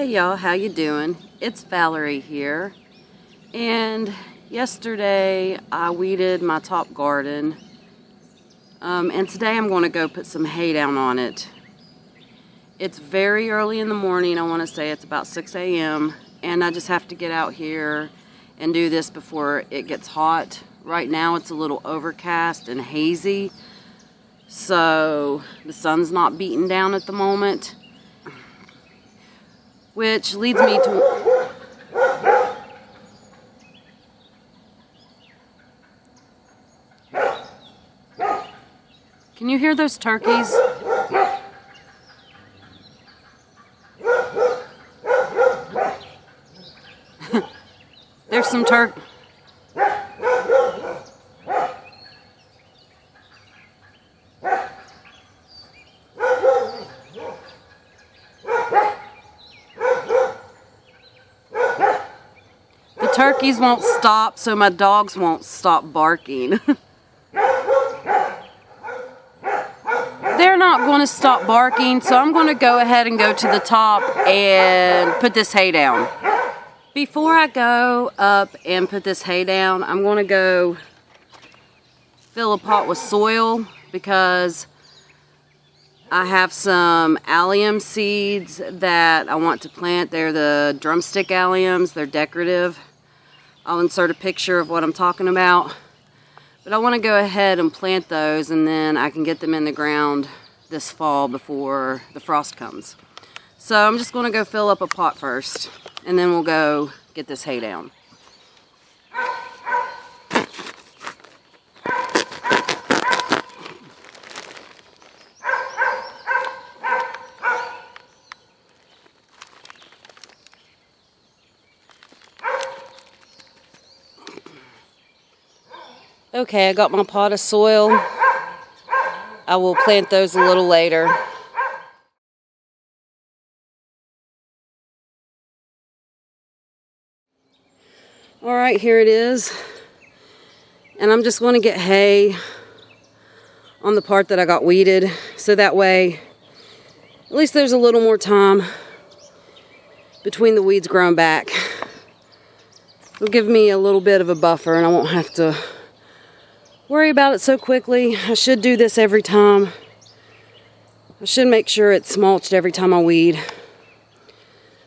Hey y'all, how you doing? It's Valerie here, and yesterday I weeded my top garden, and today I'm going to go put some hay down on it. It's very early in the morning. I want to say it's about 6 a.m. and I just have to get out here and do this before it gets hot. Right now it's a little overcast and hazy, so the sun's not beating down at the moment, which leads me to Can you hear those turkeys? There's some The turkeys won't stop, so my dogs won't stop barking. They're not going to stop barking, so I'm going to go ahead and go to the top and put this hay down. Before I go up and put this hay down, I'm going to go fill a pot with soil because I have some allium seeds that I want to plant. They're the drumstick alliums. They're decorative. I'll insert a picture of what I'm talking about. But I want to go ahead and plant those, and then I can get them in the ground this fall before the frost comes. So I'm just going to go fill up a pot first, and then we'll go get this hay down. Okay, I got my pot of soil. I will plant those a little later. Alright, here it is. And I'm just going to get hay on the part that I got weeded, so that way at least there's a little more time between the weeds growing back. It'll give me a little bit of a buffer and I won't have to worry about it so quickly. I should do this every time. I should make sure it's mulched every time I weed.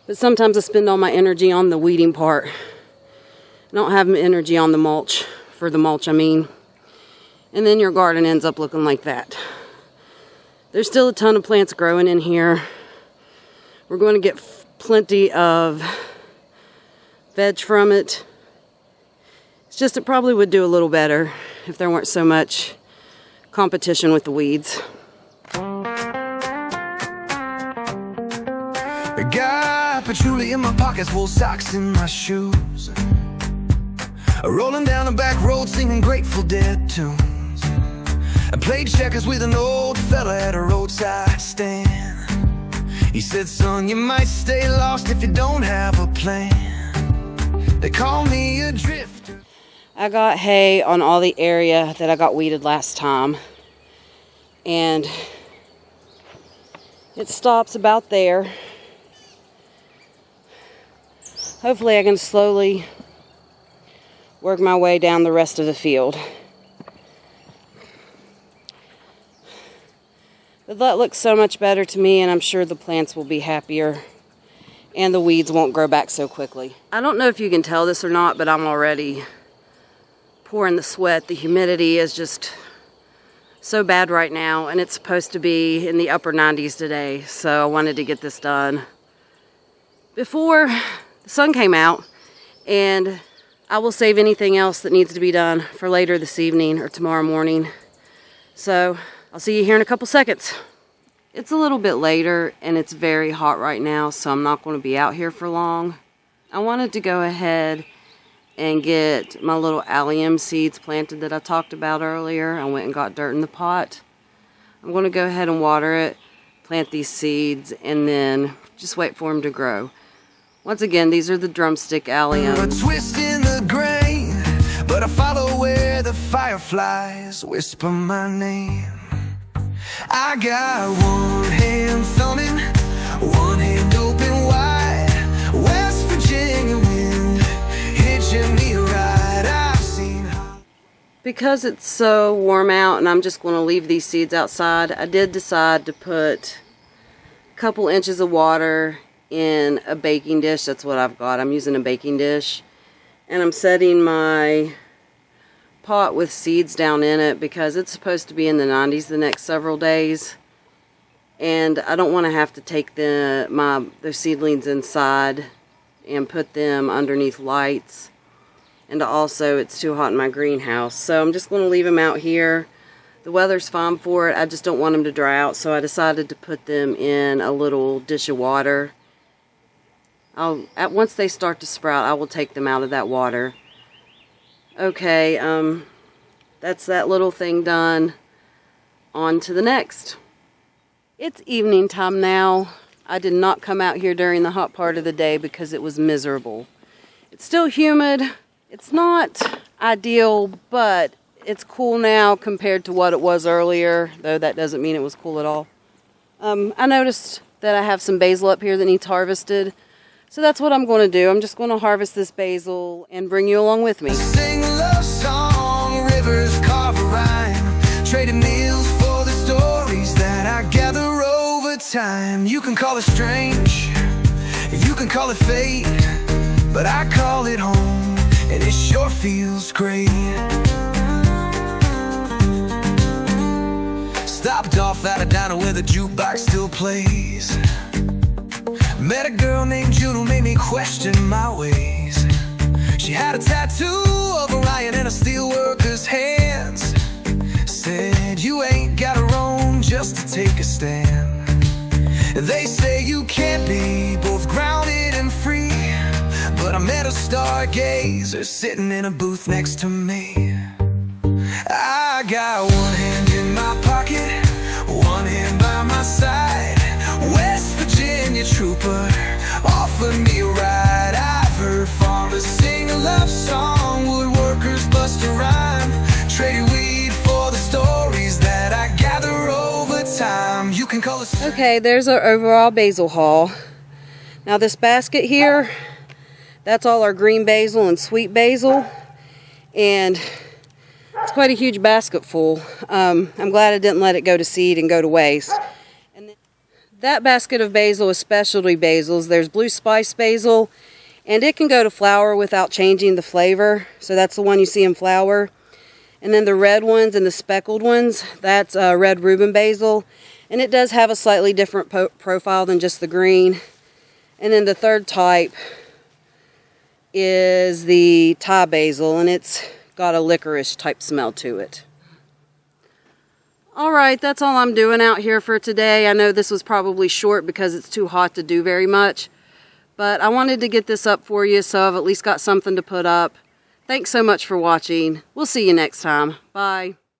But sometimes I spend all my energy on the weeding part. I don't have energy on the mulch, for the mulch I mean. And then your garden ends up looking like that. There's still a ton of plants growing in here. We're going to get plenty of veg from it. It's just it probably would do a little better if there weren't so much competition with the weeds. I got patchouli in my pockets, wool socks in my shoes. Rolling down the back road singing Grateful Dead tunes. I played checkers with an old fella at a roadside stand. He said, son, you might stay lost if you don't have a plan. They call me a drifter. I got hay on all the area that I got weeded last time, and it stops about there. Hopefully I can slowly work my way down the rest of the field. But that looks so much better to me, and I'm sure the plants will be happier and the weeds won't grow back so quickly. I don't know if you can tell this or not, but I'm already pouring the sweat. The humidity is just so bad right now, and it's supposed to be in the upper 90s today, so I wanted to get this done before the sun came out, and I will save anything else that needs to be done for later this evening or tomorrow morning. So I'll see you here in a couple seconds. It's a little bit later and it's very hot right now, so I'm not going to be out here for long. I wanted to go ahead and get my little allium seeds planted that I talked about earlier. I went and got dirt in the pot. I'm going to go ahead and water it, plant these seeds, and then just wait for them to grow. Once again, these are the drumstick alliums. A twist in the grain, but I follow where the fireflies whisper my name. I got one hand thumbing, one hand open wide. Because it's so warm out and I'm just going to leave these seeds outside, I did decide to put a couple inches of water in a baking dish. That's what I've got. I'm using a baking dish. And I'm setting my pot with seeds down in it because it's supposed to be in the 90s the next several days. And I don't want to have to take the seedlings inside and put them underneath lights. And also, it's too hot in my greenhouse. So I'm just going to leave them out here. The weather's fine for it. I just don't want them to dry out. So I decided to put them in a little dish of water. Once they start to sprout, I will take them out of that water. Okay, that's that little thing done. On to the next. It's evening time now. I did not come out here during the hot part of the day because it was miserable. It's still humid. It's not ideal, but it's cool now compared to what it was earlier, though that doesn't mean it was cool at all. I noticed that I have some basil up here that needs harvested, so that's what I'm going to do. I'm just going to harvest this basil and bring you along with me. Sing a love song, rivers carve a rhyme, trading meals for the stories that I gather over time. You can call it strange, you can call it fate, but I call it home. And it sure feels great. Stopped off at a diner where the jukebox still plays. Met a girl named June who made me question my ways. She had a tattoo of Orion in a steelworker's hands. Said, you ain't got a roam just to take a stand. They say you can't be both grounded and free, but I met a stargazer sitting in a booth next to me. I got one hand in my pocket, one hand by my side. West Virginia trooper offered me a ride. I've heard farmers sing a love song, woodworkers bust a rhyme, trading weed for the stories that I gather over time. You can call it. Okay, there's our overall basil haul. Now this basket here, that's all our green basil and sweet basil, and it's quite a huge basket full. I'm glad I didn't let it go to seed and go to waste. And that basket of basil is specialty basils. There's blue spice basil, and it can go to flower without changing the flavor, so that's the one you see in flower. And then the red ones and the speckled ones, that's red Reuben basil, and it does have a slightly different profile than just the green. And then the third type is the Thai basil, and it's got a licorice type smell to it. Alright, that's all I'm doing out here for today. I know this was probably short because it's too hot to do very much, but I wanted to get this up for you so I've at least got something to put up. Thanks so much for watching. We'll see you next time. Bye.